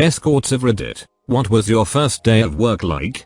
Escorts of Reddit, what was your first day of work like?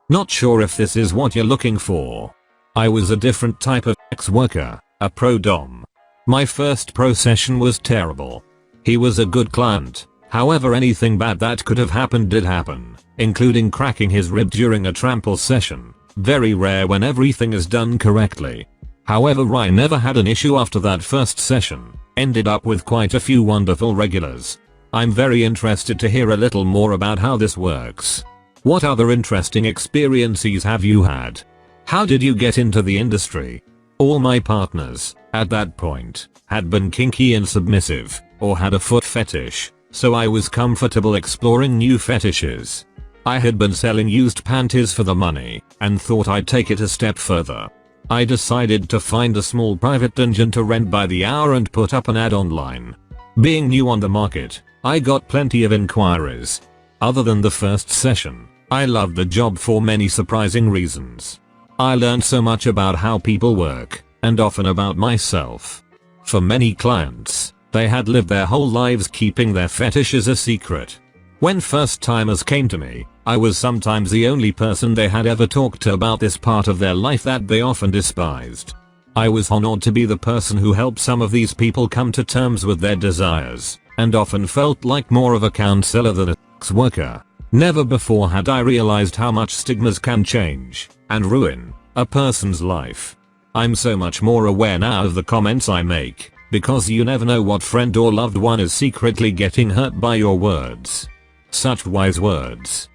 Not sure if this is what you're looking for. I was a different type of ex-worker, a pro dom. My first pro session was terrible. He was a good client, however anything bad that could have happened did happen, including cracking his rib during a trample session. Very rare when everything is done correctly. However, I never had an issue after that first session, ended up with quite a few wonderful regulars. I'm very interested to hear a little more about how this works. What other interesting experiences have you had? How did you get into the industry? All my partners, at that point, had been kinky and submissive, or had a foot fetish, so I was comfortable exploring new fetishes. I had been selling used panties for the money, and thought I'd take it a step further. I decided to find a small private dungeon to rent by the hour and put up an ad online. Being new on the market, I got plenty of inquiries. Other than the first session, I loved the job for many surprising reasons. I learned so much about how people work, and often about myself. For many clients, they had lived their whole lives keeping their fetishes a secret. When first timers came to me, I was sometimes the only person they had ever talked to about this part of their life that they often despised. I was honored to be the person who helped some of these people come to terms with their desires, and often felt like more of a counselor than a sex worker. Never before had I realized how much stigmas can change and ruin a person's life. I'm so much more aware now of the comments I make, because you never know what friend or loved one is secretly getting hurt by your words. Such wise words.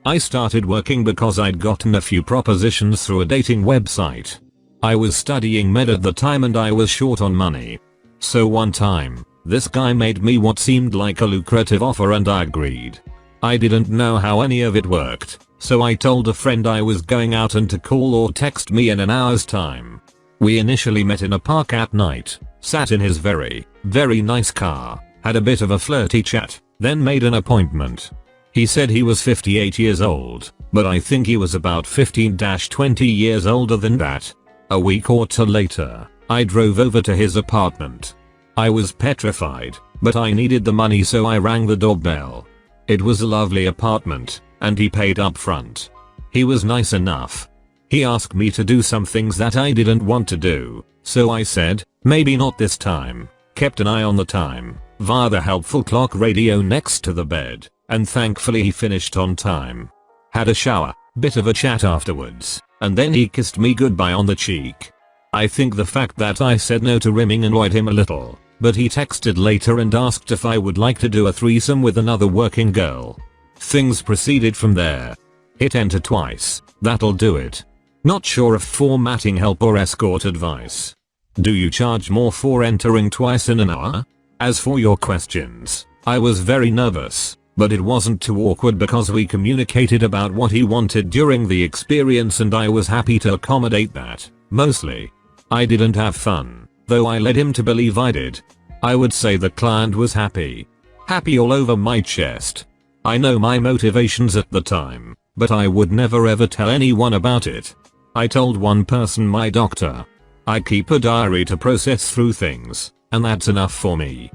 I started working because I'd gotten a few propositions through a dating website. I was studying med at the time and I was short on money. So one time, this guy made me what seemed like a lucrative offer and I agreed. I didn't know how any of it worked, so I told a friend I was going out and to call or text me in an hour's time. We initially met in a park at night, sat in his very nice car, had a bit of a flirty chat, then made an appointment. He said he was 58 years old, but I think he was about 15-20 years older than that. A week or two later, I drove over to his apartment. I was petrified, but I needed the money so I rang the doorbell. It was a lovely apartment, and he paid up front. He was nice enough. He asked me to do some things that I didn't want to do, so I said, maybe not this time. Kept an eye on the time, via the helpful clock radio next to the bed, and thankfully he finished on time. Had a shower, bit of a chat afterwards, and then he kissed me goodbye on the cheek. I think the fact that I said no to rimming annoyed him a little, but he texted later and asked if I would like to do a threesome with another working girl. Things proceeded from there. Hit enter twice, that'll do it. Not sure if formatting help or escort advice. Do you charge more for entering twice in an hour? As for your questions, I was very nervous, but it wasn't too awkward because we communicated about what he wanted during the experience and I was happy to accommodate that, mostly. I didn't have fun, though I led him to believe I did. I would say the client was happy. Happy all over my chest. I know my motivations at the time, but I would never ever tell anyone about it. I told one person my doctor. I keep a diary to process through things, and that's enough for me.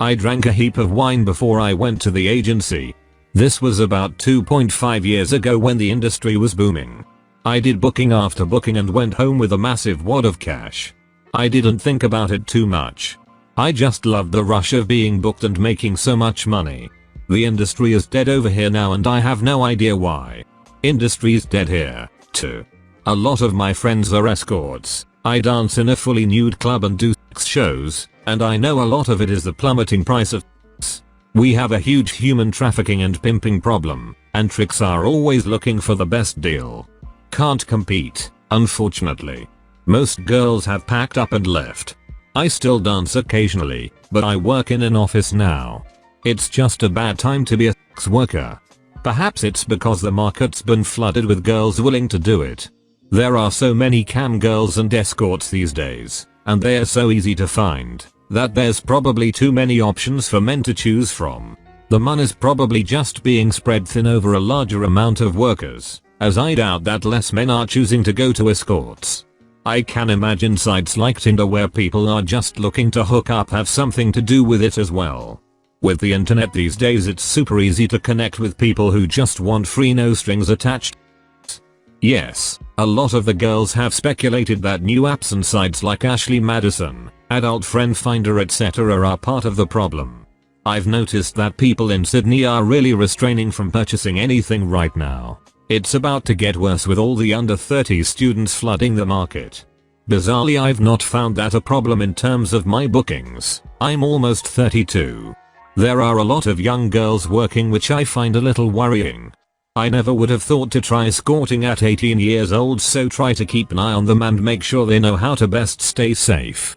I drank a heap of wine before I went to the agency. This was about 2.5 years ago when the industry was booming. I did booking after booking and went home with a massive wad of cash. I didn't think about it too much. I just loved the rush of being booked and making so much money. The industry is dead over here now and I have no idea why. Industry's dead here, too. A lot of my friends are escorts. I dance in a fully nude club and do sex shows, and I know a lot of it is the plummeting price of sex. We have a huge human trafficking and pimping problem, and tricks are always looking for the best deal. Can't compete, unfortunately. Most girls have packed up and left. I still dance occasionally, but I work in an office now. It's just a bad time to be a sex worker. Perhaps it's because the market's been flooded with girls willing to do it. There are so many cam girls and escorts these days, and they are so easy to find, that there's probably too many options for men to choose from. The money's probably just being spread thin over a larger amount of workers, as I doubt that less men are choosing to go to escorts. I can imagine sites like Tinder where people are just looking to hook up have something to do with it as well. With the internet these days it's super easy to connect with people who just want free no strings attached. Yes, a lot of the girls have speculated that new apps and sites like Ashley Madison, Adult Friend Finder etc. are part of the problem. I've noticed that people in Sydney are really restraining from purchasing anything right now. It's about to get worse with all the under 30 students flooding the market. Bizarrely, I've not found that a problem in terms of my bookings. I'm almost 32. There are a lot of young girls working, which I find a little worrying. I never would have thought to try escorting at 18 years old, so try to keep an eye on them and make sure they know how to best stay safe.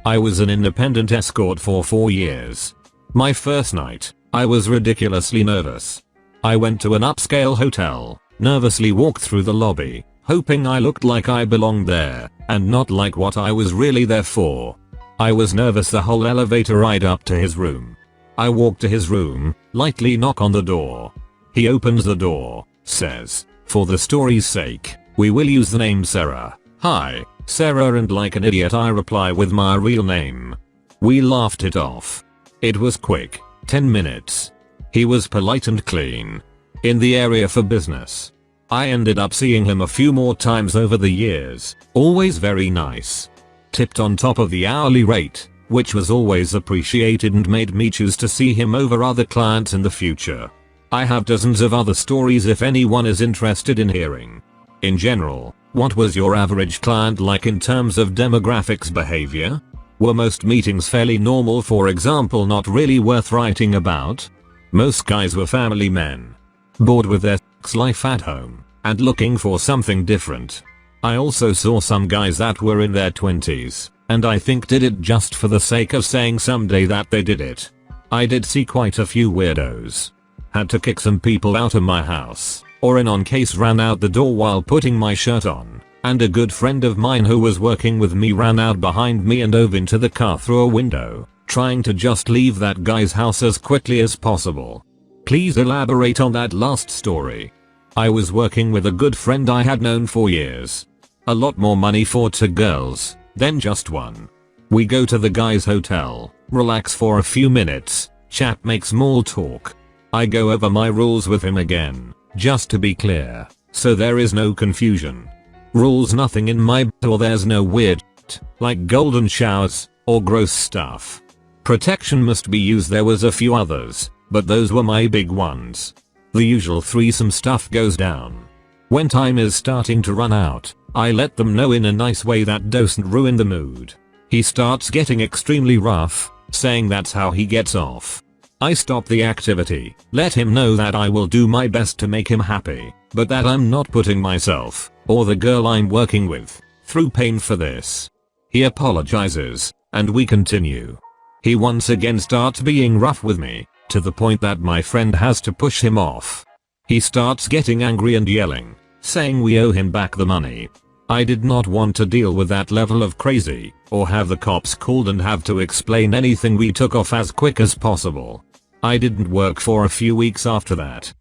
I was an independent escort for 4 years. My first night, I was ridiculously nervous. I went to an upscale hotel, nervously walked through the lobby, hoping I looked like I belonged there, and not like what I was really there for. I was nervous the whole elevator ride up to his room. I walk to his room, lightly knock on the door. He opens the door, says, "For the story's sake, we will use the name Sarah." "Hi, Sarah," and like an idiot I reply with my real name. We laughed it off. It was quick, 10 minutes. He was polite and clean. In the area for business. I ended up seeing him a few more times over the years, always very nice. Tipped on top of the hourly rate, which was always appreciated and made me choose to see him over other clients in the future. I have dozens of other stories if anyone is interested in hearing. In general, what was your average client like in terms of demographics behavior? Were most meetings fairly normal, for example, not really worth writing about? Most guys were family men, bored with their sex life at home, and looking for something different. I also saw some guys that were in their 20s, and I think did it just for the sake of saying someday that they did it. I did see quite a few weirdos. Had to kick some people out of my house, or in on case ran out the door while putting my shirt on, and a good friend of mine who was working with me ran out behind me and dove into the car through a window, trying to just leave that guy's house as quickly as possible. Please elaborate on that last story. I was working with a good friend I had known for years. A lot more money for 2 girls than just one. We go to the guy's hotel, relax for a few minutes, chat, make small talk. I go over my rules with him again, just to be clear, so there is no confusion. Rules: nothing in my bed, or there's no weird shit, like golden showers, or gross stuff. Protection must be used. There was a few others, but those were my big ones. The usual threesome stuff goes down. When time is starting to run out, I let them know in a nice way that doesn't ruin the mood. He starts getting extremely rough, saying that's how he gets off. I stop the activity, let him know that I will do my best to make him happy, but that I'm not putting myself, or the girl I'm working with, through pain for this. He apologizes, and we continue. He once again starts being rough with me, to the point that my friend has to push him off. He starts getting angry and yelling, saying we owe him back the money. I did not want to deal with that level of crazy, or have the cops called and have to explain anything. We took off as quick as possible. I didn't work for a few weeks after that.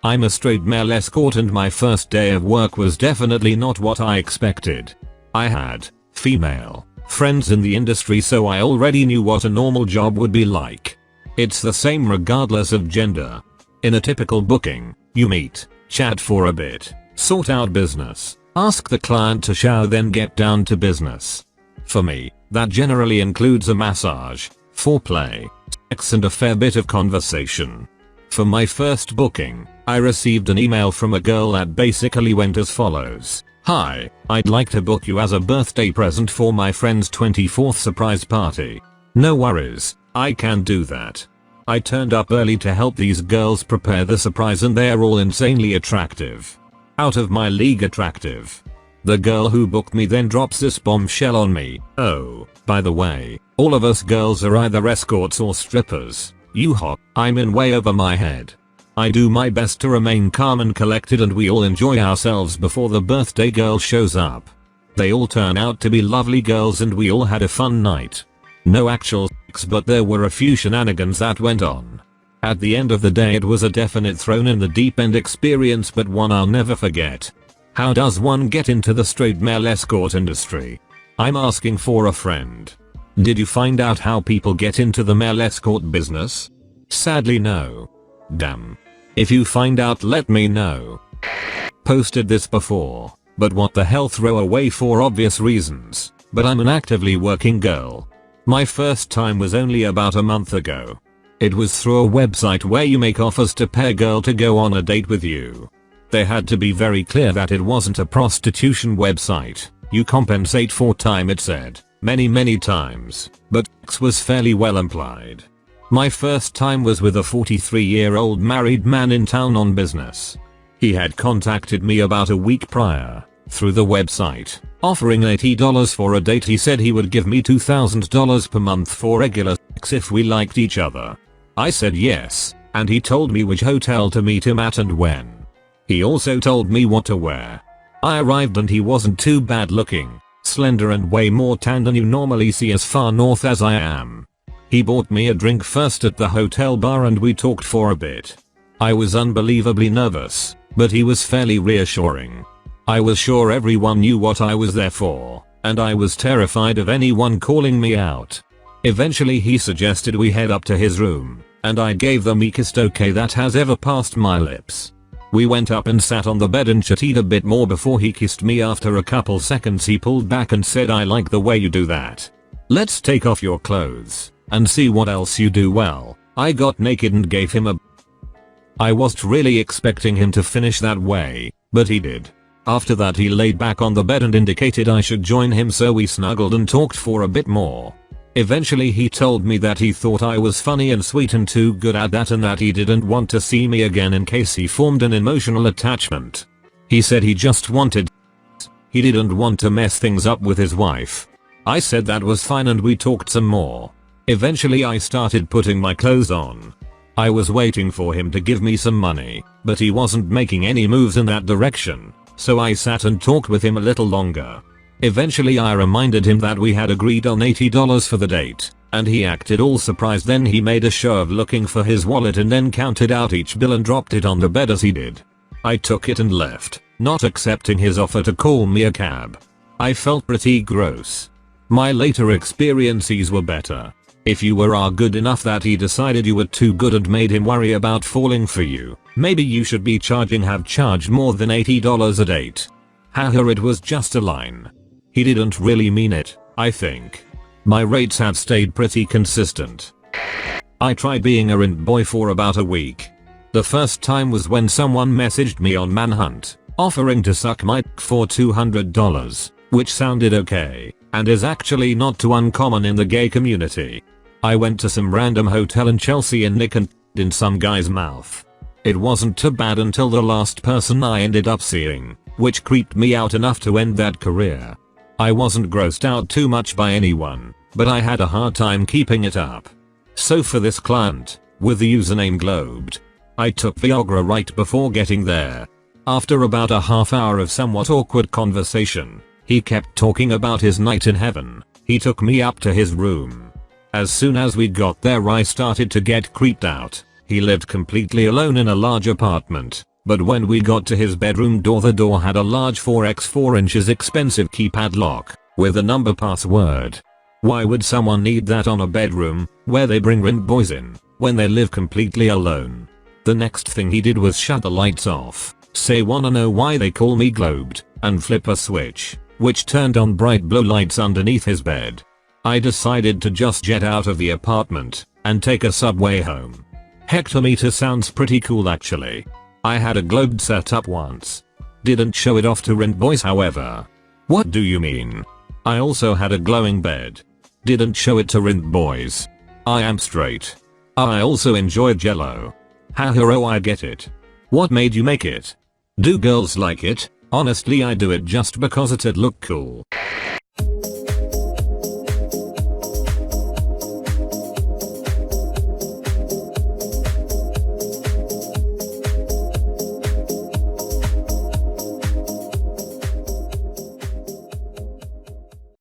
I'm a straight male escort, and my first day of work was definitely not what I expected. I had female friends in the industry, so I already knew what a normal job would be like. It's the same regardless of gender. In a typical booking, you meet, chat for a bit, sort out business, ask the client to shower, then get down to business. For me, that generally includes a massage, foreplay, sex, and a fair bit of conversation. For my first booking, I received an email from a girl that basically went as follows: "Hi, I'd like to book you as a birthday present for my friend's 24th surprise party." No worries, I can do that. I turned up early to help these girls prepare the surprise, and they're all insanely attractive. Out of my league attractive. The girl who booked me then drops this bombshell on me: "Oh, by the way, all of us girls are either escorts or strippers." You hot. I'm in way over my head. I do my best to remain calm and collected, and we all enjoy ourselves before the birthday girl shows up. They all turn out to be lovely girls, and we all had a fun night. No actual sex, but there were a few shenanigans that went on. At the end of the day, it was a definite thrown in the deep end experience, but one I'll never forget. How does one get into the straight male escort industry? I'm asking for a friend. Did you find out how people get into the male escort business? Sadly no. Damn. If you find out, let me know. Posted this before, but what the hell, throw away for obvious reasons, but I'm an actively working girl. My first time was only about a month ago. It was through a website where you make offers to pay a girl to go on a date with you. They had to be very clear that it wasn't a prostitution website. You compensate for time, it said, many times, but X was fairly well implied. My first time was with a 43-year-old married man in town on business. He had contacted me about a week prior, through the website, offering $80 for a date. He said he would give me $2,000 per month for regular sex if we liked each other. I said yes, and he told me which hotel to meet him at and when. He also told me what to wear. I arrived and he wasn't too bad looking, slender and way more tan than you normally see as far north as I am. He bought me a drink first at the hotel bar and we talked for a bit. I was unbelievably nervous, but he was fairly reassuring. I was sure everyone knew what I was there for, and I was terrified of anyone calling me out. Eventually he suggested we head up to his room, and I gave the meekest okay that has ever passed my lips. We went up and sat on the bed and chatted a bit more before he kissed me. After a couple seconds he pulled back and said, "I like the way you do that. Let's take off your clothes and see what else you do well." I got naked and gave him a I wasn't really expecting him to finish that way, but he did. After that he laid back on the bed and indicated I should join him, so we snuggled and talked for a bit more. Eventually he told me that he thought I was funny and sweet and too good at that, and that he didn't want to see me again in case he formed an emotional attachment. He said he just wanted he didn't want to mess things up with his wife. I said that was fine and we talked some more. Eventually I started putting my clothes on. I was waiting for him to give me some money, but he wasn't making any moves in that direction, so I sat and talked with him a little longer. Eventually I reminded him that we had agreed on $80 for the date, and he acted all surprised. Then he made a show of looking for his wallet and then counted out each bill and dropped it on the bed as he did. I took it and left, not accepting his offer to call me a cab. I felt pretty gross. My later experiences were better. If you were good enough that he decided you were too good and made him worry about falling for you, maybe you should be have charged more than $80 a date. Haha, it was just a line. He didn't really mean it, I think. My rates have stayed pretty consistent. I tried being a rent boy for about a week. The first time was when someone messaged me on Manhunt, offering to suck my dick for $200, which sounded okay, and is actually not too uncommon in the gay community. I went to some random hotel in Chelsea and nicked in some guy's mouth. It wasn't too bad until the last person I ended up seeing, which creeped me out enough to end that career. I wasn't grossed out too much by anyone, but I had a hard time keeping it up. So for this client, with the username Globed, I took Viagra right before getting there. After about a half hour of somewhat awkward conversation, he kept talking about his night in heaven. He took me up to his room. As soon as we got there I started to get creeped out. He lived completely alone in a large apartment, but when we got to his bedroom door, the door had a large 4x4 inches expensive keypad lock with a number password. Why would someone need that on a bedroom where they bring rent boys in when they live completely alone? The next thing he did was shut the lights off, say wanna know why they call me Globed, and flip a switch, which turned on bright blue lights underneath his bed. I decided to just jet out of the apartment and take a subway home. Hectometer sounds pretty cool actually. I had a Globed set up once. Didn't show it off to rent boys however. What do you mean? I also had a glowing bed. Didn't show it to rent boys. I am straight. I also enjoy Jello. Haha, oh I get it. What made you make it? Do girls like it? Honestly I do it just because it'd look cool.